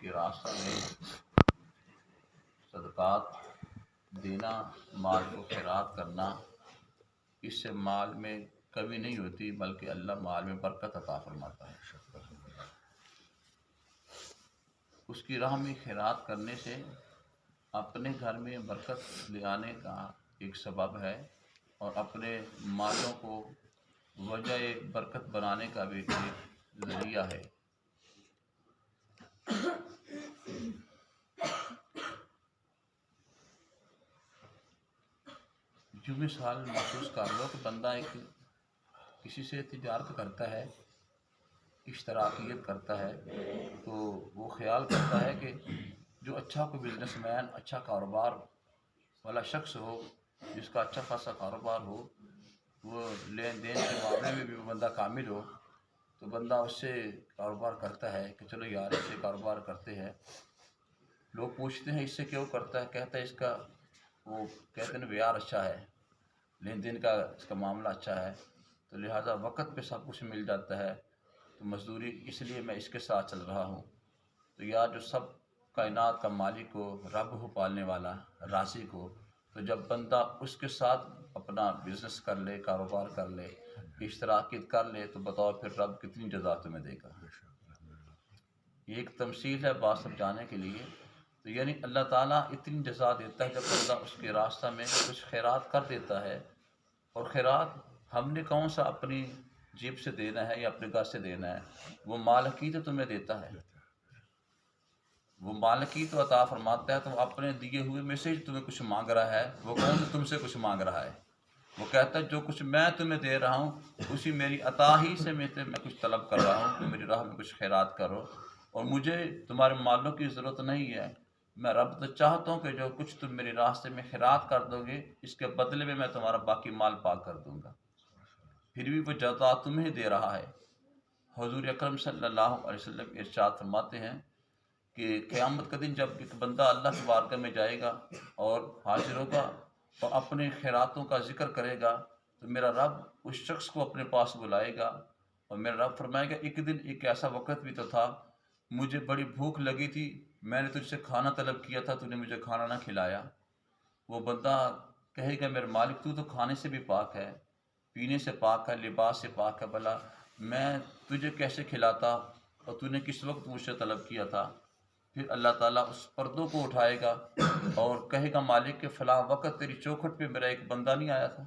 کے راستہ میں صدقات دینا، مال کو خیرات کرنا، اس سے مال میں کمی نہیں ہوتی بلکہ اللہ مال میں برکت عطا فرماتا ہے۔ اس کی راہ میں خیرات کرنے سے اپنے گھر میں برکت لے آنے کا ایک سبب ہے، اور اپنے مالوں کو وجہ برکت بنانے کا بھی ایک ذریعہ ہے۔ جو مثال محسوس کر لو کہ بندہ ایک کسی سے تجارت کرتا ہے، اشتراکیت کرتا ہے، تو وہ خیال کرتا ہے کہ جو اچھا کوئی بزنس مین، اچھا کاروبار والا شخص ہو، جس کا اچھا خاصا کاروبار ہو، وہ لین دین کے معاملے میں بھی بندہ کامل ہو، تو بندہ اس سے کاروبار کرتا ہے کہ چلو یار اس سے کاروبار کرتے ہیں۔ لوگ پوچھتے ہیں اس سے کیوں کرتا ہے، کہتا ہے اس کا وہ کہتے ہیں ویار اچھا ہے، لین دین کا اس کا معاملہ اچھا ہے، تو لہٰذا وقت پہ سب کچھ مل جاتا ہے، تو مزدوری اس لیے میں اس کے ساتھ چل رہا ہوں۔ تو یا جو سب کائنات کا مالک ہو، رب ہو، پالنے والا، رازق ہو، تو جب بندہ اس کے ساتھ اپنا بزنس کر لے، کاروبار کر لے، اشتراکیت کر لے، تو بتاؤ پھر رب کتنی جزا تمہیں دے گا۔ یہ ایک تمثیل ہے بات سمجھانے کے لیے۔ تو یعنی اللہ تعالیٰ اتنی جزا دیتا ہے جب بندہ اس کے راستہ میں کچھ خیرات کر دیتا ہے، اور خیرات ہم نے کون سا اپنی جیب سے دینا ہے یا اپنے گھر سے دینا ہے، وہ مالک ہی تو تمہیں دیتا ہے، وہ مالک ہی تو عطا فرماتا ہے، تو اپنے دیے ہوئے میں سے تمہیں کچھ مانگ رہا ہے، وہ کون تم سے کچھ مانگ رہا ہے؟ وہ کہتا ہے جو کچھ میں تمہیں دے رہا ہوں اسی میری عطا ہی سے میں کچھ طلب کر رہا ہوں کہ میری راہ میں کچھ خیرات کرو، اور مجھے تمہارے مالوں کی ضرورت نہیں ہے۔ میں رب تو چاہتا ہوں کہ جو کچھ تم میرے راستے میں خیرات کر دو گے، اس کے بدلے میں تمہارا باقی مال پاک کر دوں گا، پھر بھی وہ جزا تمہیں دے رہا ہے۔ حضور اکرم صلی اللہ علیہ وسلم ارشاد فرماتے ہیں کہ قیامت کا دن جب ایک بندہ اللہ کی بارگاہ میں جائے گا اور حاضر ہوگا اور اپنے خیراتوں کا ذکر کرے گا، تو میرا رب اس شخص کو اپنے پاس بلائے گا، اور میرا رب فرمائے گا ایک دن ایک ایسا وقت بھی تو تھا، مجھے بڑی بھوک لگی تھی، میں نے تجھ سے کھانا طلب کیا تھا، تو نے مجھے کھانا نہ کھلایا۔ وہ بندہ کہے گا میرے مالک تو کھانے سے بھی پاک ہے، پینے سے پاک ہے، لباس سے پاک ہے، بھلا میں تجھے کیسے کھلاتا اور تو نے کس وقت مجھ سے طلب کیا تھا؟ پھر اللہ تعالیٰ اس پردوں کو اٹھائے گا اور کہے گا مالک کہ فلاں وقت تیری چوکھٹ پہ میرا ایک بندہ نہیں آیا تھا،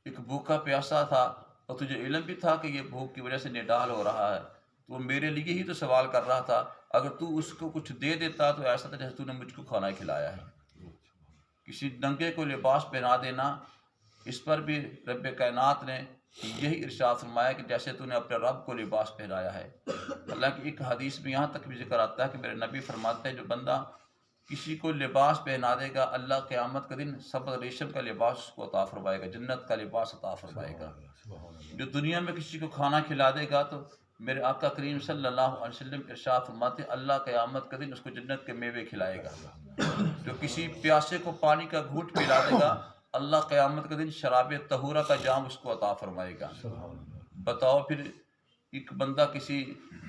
ایک بھوکا پیاسا تھا، اور تجھے علم بھی تھا کہ یہ بھوک کی وجہ سے نڈال ہو رہا ہے، تو وہ میرے لیے ہی تو سوال کر رہا تھا، اگر تو اس کو کچھ دے دیتا تو ایسا تھا جیسے تو نے مجھ کو کھانا کھلایا ہے۔ کسی ننگے کو لباس پہنا دینا، اس پر بھی رب کائنات نے یہی ارشاد فرمایا کہ جیسے تو نے اپنے رب کو لباس پہنایا ہے۔ حالانکہ ایک حدیث میں یہاں تک بھی ذکر آتا ہے کہ میرے نبی فرماتے ہیں جو بندہ کسی کو لباس پہنا دے گا، اللہ قیامت کا دن سبز ریشم کا لباس اس کو عطا فرمائے گا، جنت کا لباس عطا فرمائے گا۔ جو دنیا میں کسی کو کھانا کھلا دے گا، تو میرے آقا کریم صلی اللہ علیہ وسلم ارشاد فرماتے ہیں اللہ قیامت کا دن اس کو جنت کے میوے کھلائے گا۔ جو کسی پیاسے کو پانی کا گھونٹ پلا دے گا، اللہ قیامت کا دن شراب طہورہ کا جام اس کو عطا فرمائے گا۔ بتاؤ پھر ایک بندہ کسی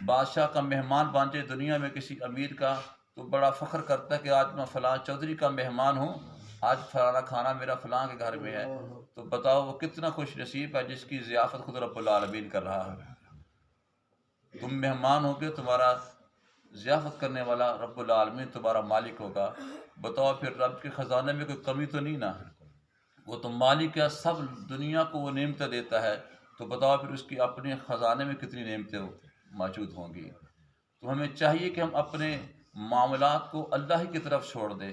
بادشاہ کا مہمان بن جائے دنیا میں، کسی امیر کا، تو بڑا فخر کرتا ہے کہ آج میں فلاں چودھری کا مہمان ہوں، آج فلانا کھانا میرا فلاں کے گھر میں ہے، تو بتاؤ وہ کتنا خوش نصیب ہے جس کی ضیافت خود رب العالمین کر رہا ہے۔ تم مہمان ہوگے، تمہارا ضیافت کرنے والا رب العالمین تمہارا مالک ہوگا، بتاؤ پھر رب کے خزانے میں کوئی کمی تو نہیں نا؟ وہ تو مالک ہے، سب دنیا کو وہ نعمتیں دیتا ہے، تو بتاؤ پھر اس کی اپنے خزانے میں کتنی نعمتیں موجود ہوں گی۔ تو ہمیں چاہیے کہ ہم اپنے معاملات کو اللہ ہی کی طرف چھوڑ دیں،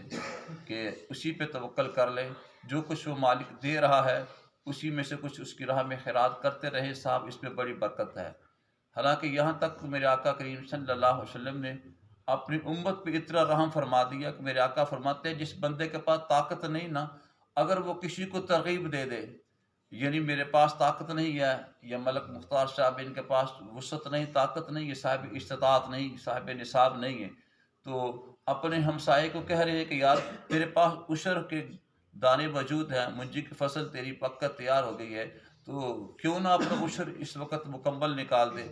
کہ اسی پہ توکل کر لیں، جو کچھ وہ مالک دے رہا ہے اسی میں سے کچھ اس کی راہ میں خیرات کرتے رہے، صاحب اس میں بڑی برکت ہے۔ حالانکہ یہاں تک میرے آقا کریم صلی اللہ علیہ وسلم نے اپنی امت پہ اتنا رحم فرما دیا کہ میرے آقا فرماتے ہیں جس بندے کے پاس طاقت نہیں نا، اگر وہ کسی کو ترغیب دے دے، یعنی میرے پاس طاقت نہیں ہے، یا ملک مختار صاحب ان کے پاس وسعت نہیں، طاقت نہیں ہے، صاحب استطاعت نہیں، صاحب نصاب نہیں ہے، تو اپنے ہمسائے کو کہہ رہے ہیں کہ یار تیرے پاس عشر کے دانے موجود ہیں، منجی کی فصل تیری پک کر تیار ہو گئی ہے، تو کیوں نہ اپنا عشر اس وقت مکمل نکال دے؟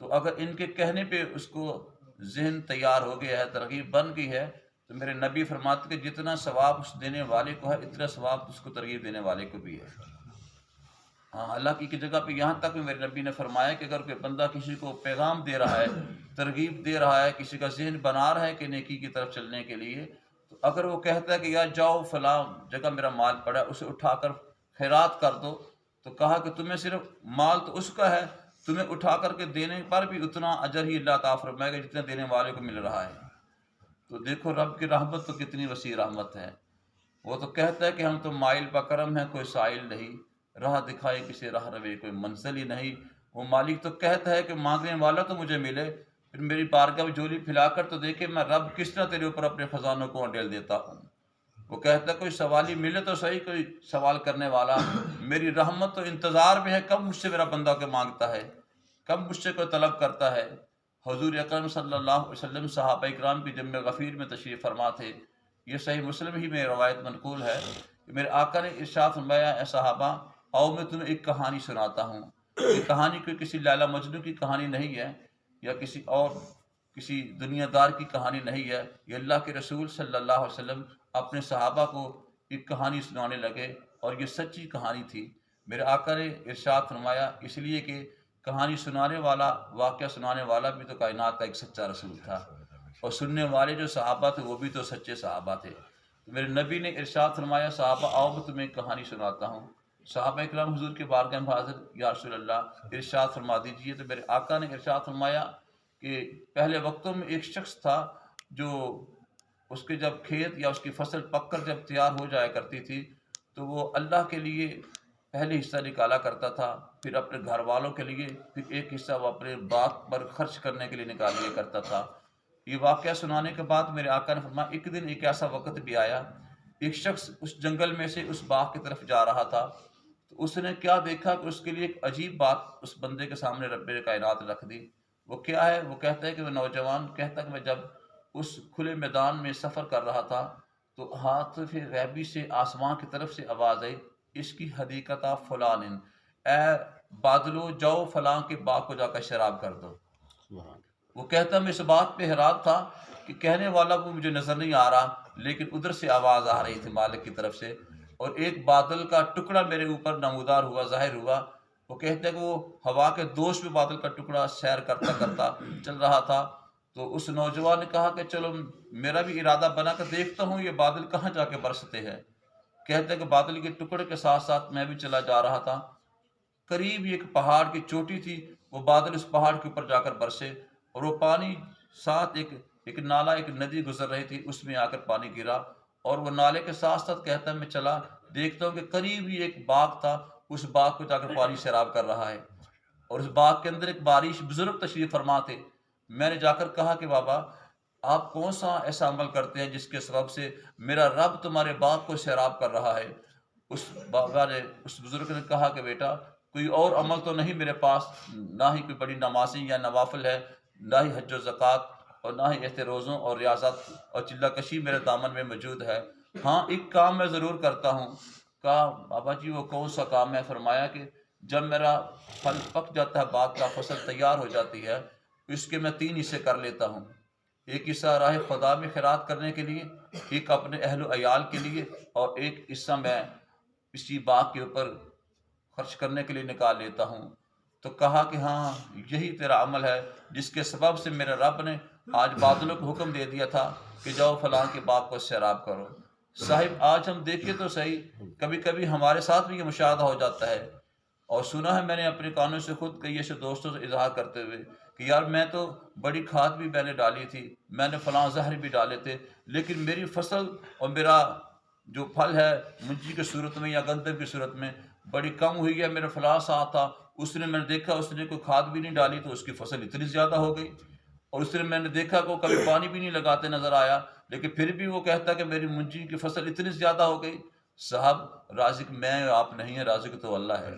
تو اگر ان کے کہنے پہ اس کو ذہن تیار ہو گیا ہے، ترغیب بن گئی ہے، تو میرے نبی فرماتے کہ جتنا ثواب اس دینے والے کو ہے اتنا ثواب اس کو ترغیب دینے والے کو بھی ہے۔ ہاں، اللہ کی جگہ پہ یہاں تک بھی میرے نبی نے فرمایا کہ اگر کوئی بندہ کسی کو پیغام دے رہا ہے، ترغیب دے رہا ہے، کسی کا ذہن بنا رہا ہے کہ نیکی کی طرف چلنے کے لیے، تو اگر وہ کہتا ہے کہ یار جاؤ فلاں جگہ میرا مال پڑا ہے، اسے اٹھا کر خیرات کر دو، تو کہا کہ تمہیں صرف مال تو اس کا ہے، تمہیں اٹھا کر کے دینے پر بھی اتنا اجر ہی اللہ تعالیٰ فرمائے گا جتنا دینے والے کو مل رہا ہے۔ تو دیکھو رب کی رحمت تو کتنی وسیع رحمت ہے۔ وہ تو کہتا ہے کہ ہم تو مائل بکرم ہیں، کوئی سائل نہیں، راہ دکھائے کسی راہ روے کوئی منزل ہی نہیں۔ وہ مالک تو کہتا ہے کہ مانگنے والا تو مجھے ملے، پھر میری بارگاہ میں جھولی پھیلا کر تو دیکھے میں رب کس طرح تیرے اوپر اپنے خزانوں کو انڈیل دیتا ہوں۔ وہ کہتا ہے کوئی سوالی ملے تو صحیح، کوئی سوال کرنے والا۔ میری رحمت تو انتظار میں ہے، کب مجھ سے میرا بندہ کو مانگتا ہے، کب مجھ سے کوئی طلب کرتا ہے۔ حضور اکرم صلی اللہ علیہ وسلم صحابہ اکرام کی جم غفیر میں تشریف فرما تھے، یہ صحیح مسلم ہی میں روایت منقول ہے کہ میرے آقا نے ارشاد فرمایا، اے صحابہ آؤ میں تمہیں ایک کہانی سناتا ہوں۔ یہ کہانی کوئی کسی لیلا مجنوں کی کہانی نہیں ہے، یا کسی دنیا دار کی کہانی نہیں ہے، یہ اللہ کے رسول صلی اللہ علیہ وسلم اپنے صحابہ کو ایک کہانی سنانے لگے، اور یہ سچی کہانی تھی۔ میرے آقا نے ارشاد فرمایا، اس لیے کہ کہانی سنانے والا، واقعہ سنانے والا بھی تو کائنات کا ایک سچا رسول تھا، اور سننے والے جو صحابہ تھے وہ بھی تو سچے صحابہ تھے۔ تو میرے نبی نے ارشاد فرمایا، صحابہ آؤ میں تمہیں ایک کہانی سناتا ہوں۔ صحابہ اکرام حضور کے بارگاہ میں حاضر، یا رسول اللہ ارشاد فرما دیجیے۔ تو میرے آقا نے ارشاد فرمایا کہ پہلے وقتوں میں ایک شخص تھا جو اس کے جب کھیت یا اس کی فصل پک کر جب تیار ہو جایا کرتی تھی تو وہ اللہ کے لیے پہلے حصہ نکالا کرتا تھا، پھر اپنے گھر والوں کے لیے، پھر ایک حصہ وہ اپنے باغ پر خرچ کرنے کے لیے نکال لیا کرتا تھا۔ یہ واقعہ سنانے کے بعد میرے آقا نے فرمایا، ایک دن ایک ایسا وقت بھی آیا، ایک شخص اس جنگل میں سے اس باغ کی طرف جا رہا تھا، تو اس نے کیا دیکھا کہ اس کے لیے ایک عجیب بات اس بندے کے سامنے رب کائنات رکھ دی۔ وہ کیا ہے؟ وہ کہتا ہے کہ وہ نوجوان کہتا ہے کہ میں جب اس کھلے میدان میں سفر کر رہا تھا تو ہاتھ غیبی سے آسمان کی طرف سے آواز آئی، اس کی حدیقت فلان، اے بادلو جاؤ فلاں کے باغ کو جا کر شراب کر دو۔ وہ کہتا میں اس بات پہ حیران تھا کہ کہنے والا وہ مجھے نظر نہیں آ رہا، لیکن ادھر سے آواز آ رہی تھی مالک کی طرف سے، اور ایک بادل کا ٹکڑا میرے اوپر نمودار ہوا، ظاہر ہوا۔ وہ کہتے ہیں کہ وہ ہوا کے دوش میں بادل کا ٹکڑا سیر کرتا کرتا چل رہا تھا۔ تو اس نوجوان نے کہا کہ چلو میرا بھی ارادہ بنا کہ دیکھتا ہوں یہ بادل کہاں جا کے برستے ہیں۔ کہتے ہیں کہ بادل کے ٹکڑے کے ساتھ ساتھ میں بھی چلا جا رہا تھا، قریب ایک پہاڑ کی چوٹی تھی، وہ بادل اس پہاڑ کے اوپر جا کر برسے، اور وہ پانی ساتھ ایک نالا، ایک ندی گزر رہی تھی، اس میں آ کر پانی گرا، اور وہ نالے کے ساتھ ساتھ کہتا ہے میں چلا دیکھتا ہوں کہ قریب ہی ایک باغ تھا، اس باغ کو جا کر پانی سیراب کر رہا ہے، اور اس باغ کے اندر ایک بارش بزرگ تشریف فرما تھے۔ میں نے جا کر کہا کہ بابا آپ کون سا ایسا عمل کرتے ہیں جس کے سبب سے میرا رب تمہارے باغ کو سیراب کر رہا ہے؟ اس بابا نے، اس بزرگ نے کہا کہ بیٹا کوئی اور عمل تو نہیں میرے پاس، نہ ہی کوئی بڑی نمازی یا نوافل ہے، نہ ہی حج و زکوٰۃ، اور نہ ہی احت روزوں اور ریاضت اور چلہ کشی میرے دامن میں موجود ہے۔ ہاں ایک کام میں ضرور کرتا ہوں۔ کہا بابا جی وہ کون سا کام ہے؟ فرمایا کہ جب میرا پھل پک جاتا ہے، باغ کا فصل تیار ہو جاتی ہے، اس کے میں 3 حصے کر لیتا ہوں۔ ایک حصہ راہ خدا میں خیرات کرنے کے لیے، ایک اپنے اہل و عیال کے لیے، اور ایک حصہ میں اسی باغ کے اوپر خرچ کرنے کے لیے نکال لیتا ہوں۔ تو کہا کہ ہاں یہی تیرا عمل ہے جس کے سبب سے میرے رب نے آج بادلوں کو حکم دے دیا تھا کہ جاؤ فلاں کے باغ کو سیراب کرو۔ صاحب آج ہم دیکھیں تو صحیح، کبھی کبھی ہمارے ساتھ بھی یہ مشاہدہ ہو جاتا ہے، اور سنا ہے میں نے اپنے کانوں سے خود کئی ایسے دوستوں سے اظہار کرتے ہوئے کہ یار میں تو بڑی کھاد بھی میں نے ڈالی تھی، میں نے فلاں زہر بھی ڈالے تھے، لیکن میری فصل اور میرا جو پھل ہے منجی کی صورت میں یا گندم کی صورت میں بڑی کم ہوئی ہے۔ میرا فلاں ساتھ تھا، اس نے میں نے دیکھا اس نے کوئی کھاد بھی نہیں ڈالی تو اس کی فصل اتنی زیادہ ہو گئی، اور اس نے میں نے دیکھا کہ وہ کبھی پانی بھی نہیں لگاتے نظر آیا، لیکن پھر بھی وہ کہتا کہ میری منجی کی فصل اتنی زیادہ ہو گئی۔ صاحب رازق میں آپ نہیں ہیں، رازق تو اللہ ہے۔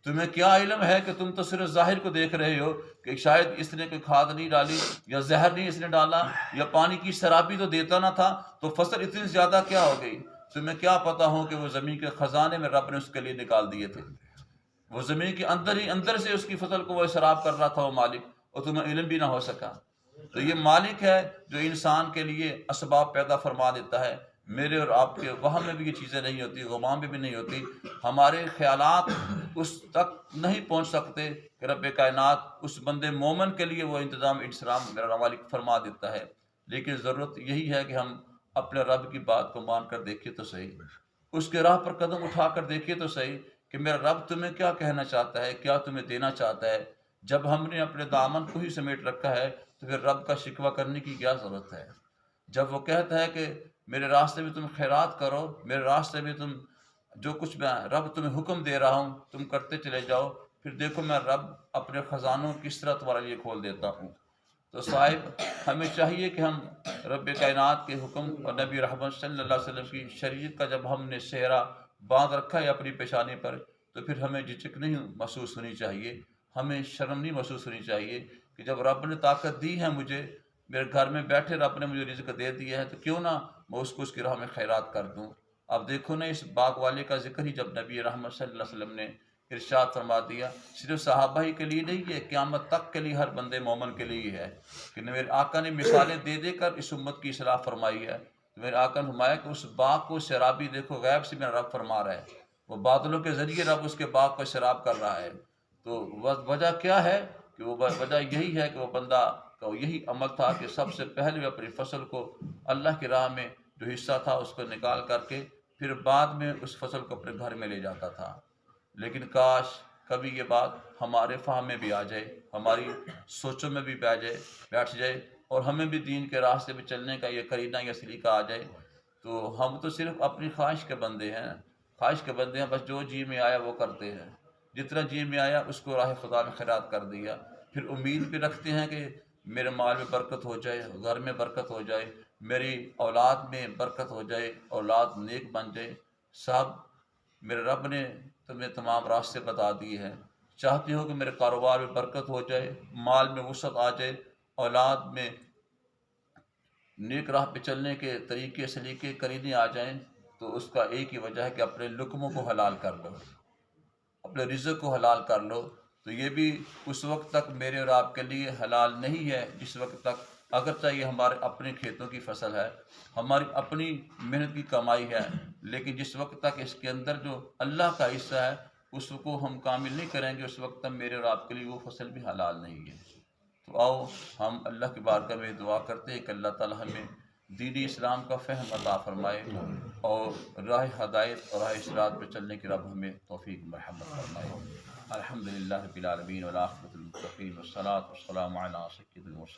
تمہیں کیا علم ہے کہ تم تو صرف ظاہر کو دیکھ رہے ہو کہ شاید اس نے کوئی کھاد نہیں ڈالی یا زہر نہیں اس نے ڈالا یا پانی کی شرابی تو دیتا نہ تھا تو فصل اتنی زیادہ کیا ہو گئی؟ تمہیں کیا پتا ہو کہ وہ زمین کے خزانے میں رب نے اس کے لیے نکال دیے تھے، وہ زمین کے اندر ہی اندر سے اس کی فصل کو وہ شراب کر رہا تھا وہ مالک، اور تمہیں علم بھی نہ ہو سکا۔ تو یہ مالک ہے جو انسان کے لیے اسباب پیدا فرما دیتا ہے۔ میرے اور آپ کے وہاں میں بھی یہ چیزیں نہیں ہوتی، غمام میں بھی نہیں ہوتی، ہمارے خیالات اس تک نہیں پہنچ سکتے کہ رب کائنات اس بندے مومن کے لیے وہ انتظام انتظام میرا مالک فرما دیتا ہے۔ لیکن ضرورت یہی ہے کہ ہم اپنے رب کی بات کو مان کر دیکھیں تو صحیح، اس کے راہ پر قدم اٹھا کر دیکھیں تو صحیح کہ میرا رب تمہیں کیا کہنا چاہتا ہے، کیا تمہیں دینا چاہتا ہے۔ جب ہم نے اپنے دامن کو ہی سمیٹ رکھا ہے تو پھر رب کا شکوہ کرنے کی کیا ضرورت ہے؟ جب وہ کہتا ہے کہ میرے راستے میں تم خیرات کرو، میرے راستے میں تم جو کچھ میں رب تمہیں حکم دے رہا ہوں تم کرتے چلے جاؤ، پھر دیکھو میں رب اپنے خزانوں کس طرح تمہارے لیے کھول دیتا ہوں۔ تو صاحب ہمیں چاہیے کہ ہم رب کائنات کے حکم اور نبی رحمت صلی اللہ علیہ وسلم کی شریعت کا جب ہم نے سہرا باندھ رکھا ہے اپنی پیشانی پر، تو پھر ہمیں جھجک نہیں محسوس ہونی چاہیے، ہمیں شرم نہیں محسوس ہونی چاہیے کہ جب رب نے طاقت دی ہے مجھے، میرے گھر میں بیٹھے رب نے مجھے رزق دے دیا ہے، تو کیوں نہ میں اس کو اس کی راہ میں خیرات کر دوں۔ اب دیکھو نا اس باغ والے کا ذکر ہی جب نبی رحمت صلی اللہ علیہ وسلم نے ارشاد فرما دیا، صرف صحابہ ہی کے لیے نہیں ہے، قیامت تک کے لیے ہر بندے مومن کے لیے ہے کہ میرے آقا نے مثالیں دے دے کر اس امت کی اصلاح فرمائی ہے۔ میرے آقا نے فرمایا کہ اس باغ کو سیرابی دیکھو غیب سے میرا رب فرما رہا ہے، وہ بادلوں کے ذریعے رب اس کے باغ کو سیراب کر رہا ہے۔ تو وجہ کیا ہے کہ وہ وجہ یہی ہے کہ وہ بندہ کا یہی عمل تھا کہ سب سے پہلے وہ اپنی فصل کو اللہ کی راہ میں جو حصہ تھا اس کو نکال کر کے پھر بعد میں اس فصل کو اپنے گھر میں لے جاتا تھا۔ لیکن کاش کبھی یہ بات ہمارے فہم میں بھی آ جائے، ہماری سوچوں میں بھی بیٹھ جائے اور ہمیں بھی دین کے راستے پہ چلنے کا یہ قرینہ یا سلیقہ آ جائے۔ تو ہم تو صرف اپنی خواہش کے بندے ہیں، خواہش کے بندے ہیں، بس جو جی میں آیا وہ کرتے ہیں، جتنا جی میں آیا اس کو راہ خدا میں خیرات کر دیا، پھر امید بھی رکھتے ہیں کہ میرے مال میں برکت ہو جائے، گھر میں برکت ہو جائے، میری اولاد میں برکت ہو جائے، اولاد نیک بن جائے۔ صاحب میرے رب نے تمہیں تمام راستے بتا دیے ہیں، چاہتے ہو کہ میرے کاروبار میں برکت ہو جائے، مال میں وسعت آ جائے، اولاد میں نیک راہ پہ چلنے کے طریقے سلیقے قرینے آ جائیں، تو اس کا ایک ہی وجہ ہے کہ اپنے لقموں کو حلال کر لو، اپنے رزق کو حلال کر لو۔ تو یہ بھی اس وقت تک میرے اور آپ کے لیے حلال نہیں ہے جس وقت تک اگرچہ یہ ہمارے اپنے کھیتوں کی فصل ہے، ہماری اپنی محنت کی کمائی ہے، لیکن جس وقت تک اس کے اندر جو اللہ کا حصہ ہے اس کو ہم کامل نہیں کریں گے، اس وقت تک میرے اور آپ کے لیے وہ فصل بھی حلال نہیں ہے۔ تو آؤ ہم اللہ کی بارگاہ میں دعا کرتے ہیں کہ اللہ تعالی ہمیں دین اسلام کا فہم عطا فرمائے اور راہ ہدایت اور راہ صراط پہ چلنے کی رب ہمیں توفیق مرحمت فرمائے۔ الحمدللہ رب العالمین والعاقبۃ للمتقین والصلاۃ والسلام علی سید المرسلین۔